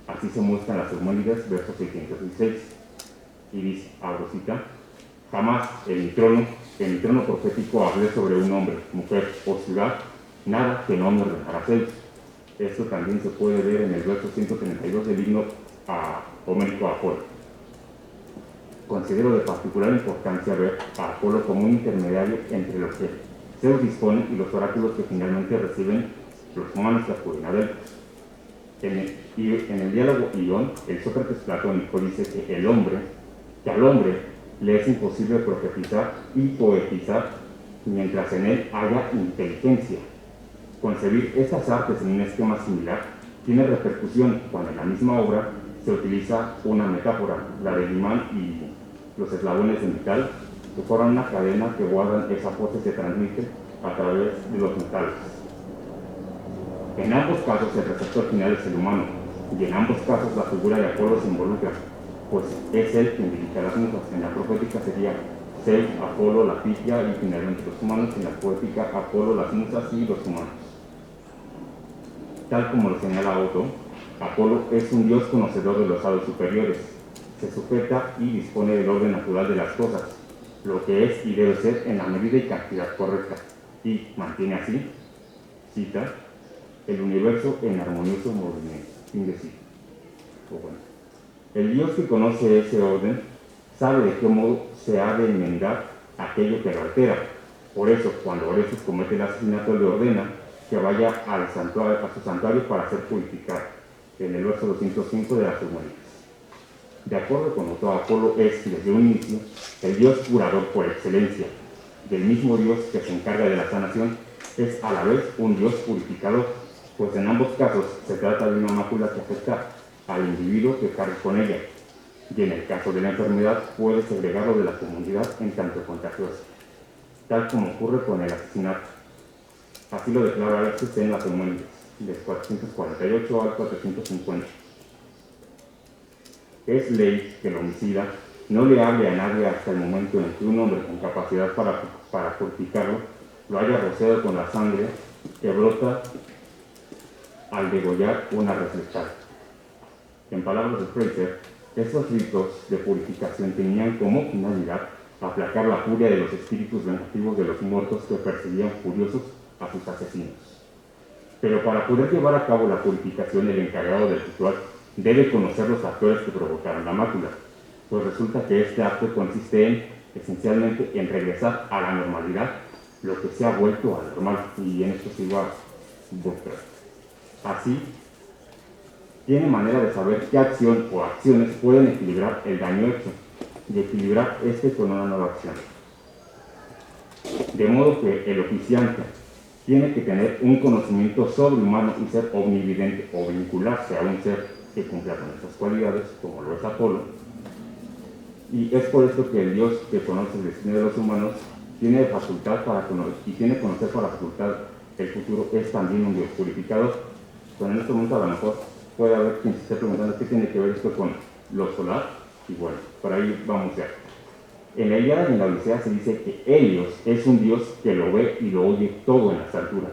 Así se muestra en las Eumenides, verso 616. Y dice, abro cita, jamás en mi trono profético hablé sobre un hombre, mujer o ciudad, nada que no me ordenara Zeus. Esto también se puede ver en el verso 132 del himno homérico a Apolo. Considero de particular importancia ver a Apolo como un intermediario entre lo que Zeus dispone y los oráculos que finalmente reciben los humanos que acuden a Delfos. En el diálogo Ión, el Sócrates platónico dice que al hombre le es imposible profetizar y poetizar mientras en él haya inteligencia. Concebir estas artes en un esquema similar tiene repercusión cuando en la misma obra se utiliza una metáfora, la del imán y los eslabones de metal, que forman una cadena que guardan esa fuerza y se transmite a través de los metales. En ambos casos el receptor final es el humano, y en ambos casos la figura de Apolo se involucra, pues es él quien dirige a las musas. En la profética sería Zeus, Apolo, la Pitia y finalmente los humanos, en la poética Apolo, las musas y los humanos. Tal como lo señala Otto, Apolo es un dios conocedor de los hados superiores, se sujeta y dispone del orden natural de las cosas, lo que es y debe ser en la medida y cantidad correcta, y mantiene así, cita, el universo en armonioso movimiento. Fin de cita. Bueno. El Dios que conoce ese orden sabe de qué modo se ha de enmendar aquello que lo altera. Por eso, cuando Orestes comete el asesinato, le ordena que vaya a su santuario para ser purificado, en el verso 205 de las Eumenides. De acuerdo con Otto, Apolo es, desde un inicio, el dios curador por excelencia. Del mismo dios que se encarga de la sanación, es a la vez un dios purificador, pues en ambos casos se trata de una mácula que afecta al individuo que carga con ella, y en el caso de la enfermedad puede segregarlo de la comunidad en tanto contagiosa, tal como ocurre con el asesinato. Así lo declara Orestes en las Eumenides, de 448 al 450. Es ley que el homicida no le hable a nadie hasta el momento en que un hombre con capacidad para purificarlo lo haya rociado con la sangre que brota al degollar una res letal. En palabras de Fraser, estos ritos de purificación tenían como finalidad aplacar la furia de los espíritus vengativos de los muertos que perseguían furiosos a sus asesinos. Pero para poder llevar a cabo la purificación, el encargado del ritual debe conocer los factores que provocaron la mácula, pues resulta que este acto consiste esencialmente en regresar a la normalidad lo que se ha vuelto anormal, y en esto sigo a Buster. Así, tiene manera de saber qué acción o acciones pueden equilibrar el daño hecho y equilibrar este con una nueva acción. De modo que el oficiante tiene que tener un conocimiento sobrehumano y ser omnividente o vincularse a un ser que cumpla con estas cualidades, como lo es Apolo. Y es por esto que el Dios que conoce el destino de los humanos tiene facultad para conocer, y tiene conocer por la facultad el futuro, es también un Dios purificador. Pero en este momento a lo mejor puede haber quien se esté preguntando qué tiene que ver esto con lo solar, y bueno, por ahí vamos ya. En la Ilíada y en la Odisea se dice que Helios es un Dios que lo ve y lo oye todo en las alturas.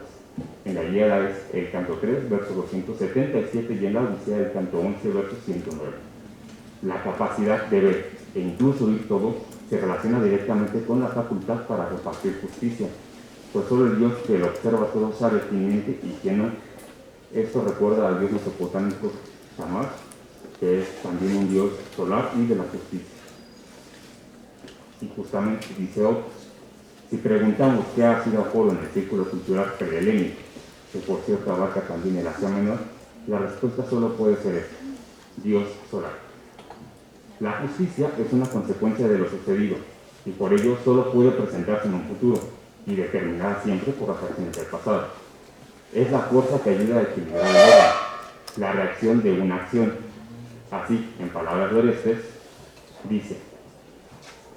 En la Ilíada es el canto 3, verso 277, y en la Odisea el canto 11, verso 109. La capacidad de ver e incluso oír todo se relaciona directamente con la facultad para repartir justicia, pues solo el Dios que lo observa todo sabe quién miente y quién no. Esto recuerda al Dios mesopotámico Shamash, que es también un Dios solar y de la justicia. Y justamente dice otros, si preguntamos qué ha sido Apolo en el círculo cultural prehelénico, que por cierto abarca también el Asia Menor, la respuesta solo puede ser esta: Dios solar. La justicia es una consecuencia de lo sucedido, y por ello solo puede presentarse en un futuro, y determinada siempre por las acciones del pasado. Es la fuerza que ayuda a equilibrar el orden, la reacción de una acción. Así, en palabras de Orestes, dice: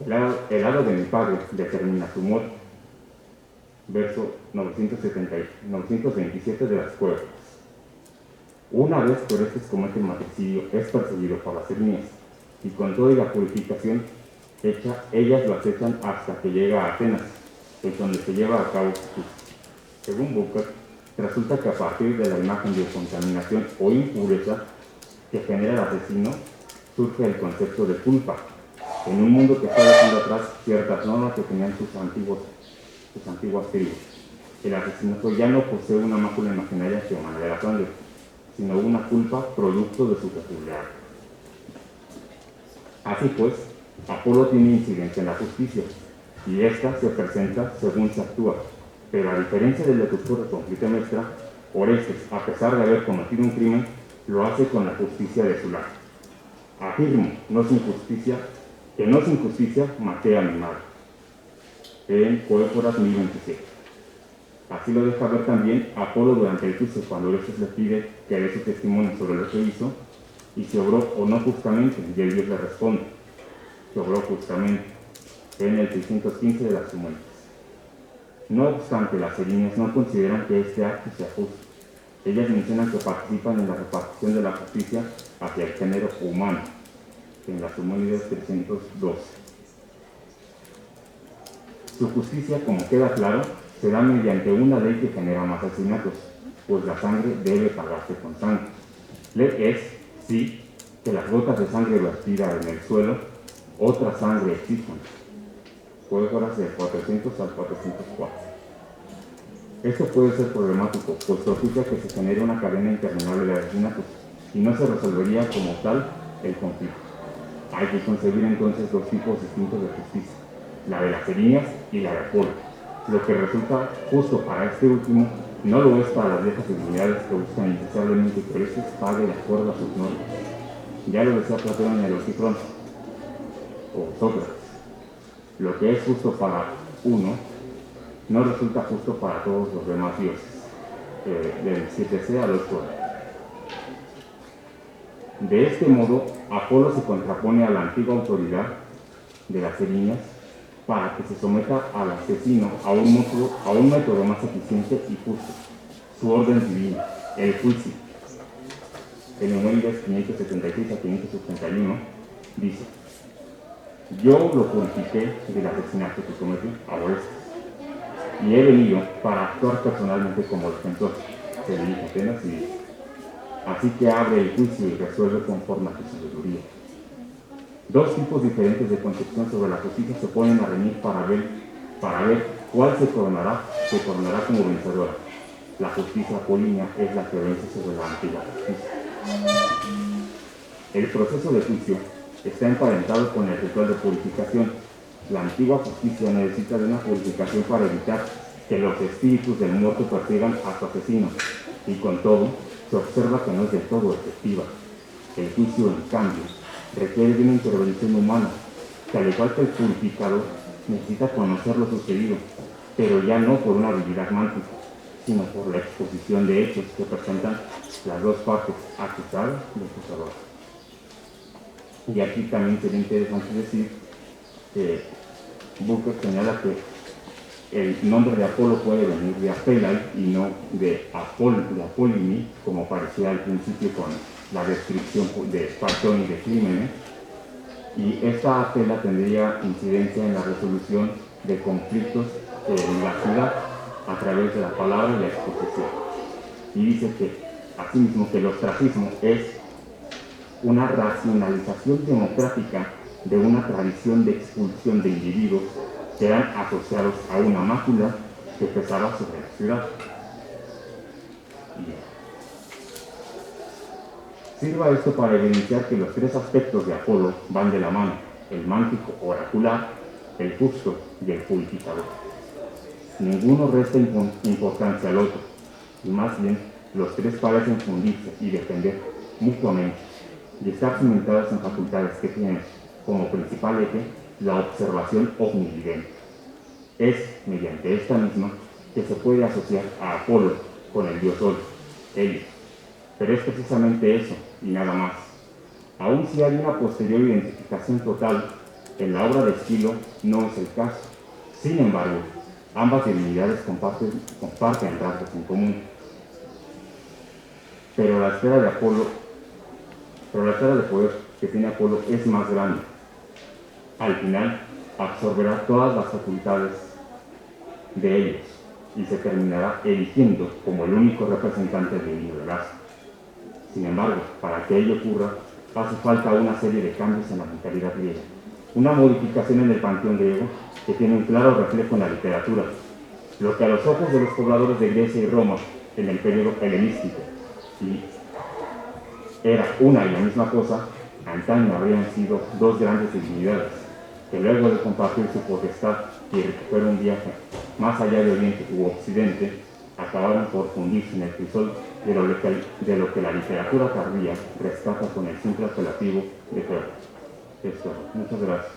el hado de mi padre determina su muerte. Verso 927 de las Cuevas. Una vez que Orestes comete el matricidio, es perseguido por las Eriñas, y con toda la purificación hecha, ellas lo acechan hasta que llega a Atenas, en donde se lleva a cabo su juicio. Según Booker, resulta que a partir de la imagen de contaminación o impureza que genera el asesino, surge el concepto de culpa, en un mundo que está dejando atrás ciertas normas que tenían sus antiguas tribus. El asesinato ya no posee una mácula imaginaria que emana de la sangre, sino una culpa producto de su peculiaridad. Así pues, Apolo tiene incidencia en la justicia, y ésta se presenta según se actúa, pero a diferencia del que ocurre con Clitemnestra, Orestes, a pesar de haber cometido un crimen, lo hace con la justicia de su lado. Afirmo, que no sin justicia maté a mi madre. En Poéforas 1027. Así lo deja ver también Apolo durante el juicio, cuando Orestes le pide que dé su testimonio sobre lo que hizo, y si obró o no justamente, y el Dios le responde: que obró justamente, en el 615 de las Sumuentes. No obstante, las Eriñas no consideran que este acto sea justo. Ellas mencionan que participan en la repartición de la justicia hacia el género humano, en las Sumónides 312. Su justicia, como queda claro, se da mediante una ley que genera más asesinatos, pues la sangre debe pagarse con sangre. Ley es, sí, que las gotas de sangre vertida en el suelo, otra sangre existan. Poéforas del 400 al 404. Esto puede ser problemático, pues propicia que se genere una cadena interminable de asesinatos, y no se resolvería como tal el conflicto. Hay que concebir entonces dos tipos distintos de justicia, la de las Eriñas y la de Apolo. Lo que resulta justo para este último no lo es para las viejas divinidades que buscan incansablemente que Orestes pague de acuerdo a sus normas. Ya lo decía Platón en el Orquífron, o Sócrates. Lo que es justo para uno no resulta justo para todos los demás dioses, del 7C al 8. De este modo, Apolo se contrapone a la antigua autoridad de las Eriñas para que se someta al asesino a un método más eficiente y justo, su orden divina, el juicio. En Euménides 576 a 571 dice: yo lo purifiqué del asesinato que cometió a Orestes, y he venido para actuar personalmente como defensor. Se dirige a Atenas y dice: así que abre el juicio y resuelve conforme a tu sabiduría. Dos tipos diferentes de concepción sobre la justicia se ponen a reñir para ver cuál se coronará como vencedora. La justicia apolínea es la que vence sobre la antigua justicia. El proceso de juicio está emparentado con el ritual de purificación. La antigua justicia necesita de una purificación para evitar que los espíritus del muerto persigan a su asesino, y con todo, se observa que no es del todo efectiva. El juicio, en cambio, requiere de una intervención humana, que al igual que el purificador, necesita conocer lo sucedido, pero ya no por una habilidad mántica, sino por la exposición de hechos que presentan las dos partes acusadas y acusadoras. Y aquí también sería interesante decir que Booker señala que el nombre de Apolo puede venir de Apelai y no de Apolimi, como parecía al principio con la descripción de Platón y de Clímenes. Y esta Apela tendría incidencia en la resolución de conflictos en la ciudad a través de la palabra y la exposición. Y dice que, asimismo, que el ostracismo es una racionalización democrática de una tradición de expulsión de individuos que eran asociados a una mácula que pesaba sobre la ciudad. Sirva esto para evidenciar que los tres aspectos de Apolo van de la mano: el mántico oracular, el justo y el purificador. Ninguno resta importancia al otro, y más bien los tres parecen fundirse y depender mutuamente, y estar cimentadas en facultades que tienen como principal eje la observación omnividente. Es mediante esta misma que se puede asociar a Apolo con el dios Sol, Helios. Pero es precisamente eso y nada más. Aun si hay una posterior identificación total, en la obra de Esquilo no es el caso. Sin embargo, ambas divinidades comparten rasgos en común. Pero la esfera de poder que tiene Apolo es más grande. Al final, absorberá todas las facultades de ellos y se terminará erigiendo como el único representante del universo. Sin embargo, para que ello ocurra, hace falta una serie de cambios en la mentalidad griega, una modificación en el panteón griego que tiene un claro reflejo en la literatura. Lo que a los ojos de los pobladores de Grecia y Roma en el periodo helenístico era una y la misma cosa, antaño habrían sido dos grandes divinidades, que luego de compartir su potestad y recoger un viaje más allá de Oriente u Occidente, acabaron por fundirse en el crisol de lo que la literatura tardía rescata con el simple apelativo de Febo. Esto, muchas gracias.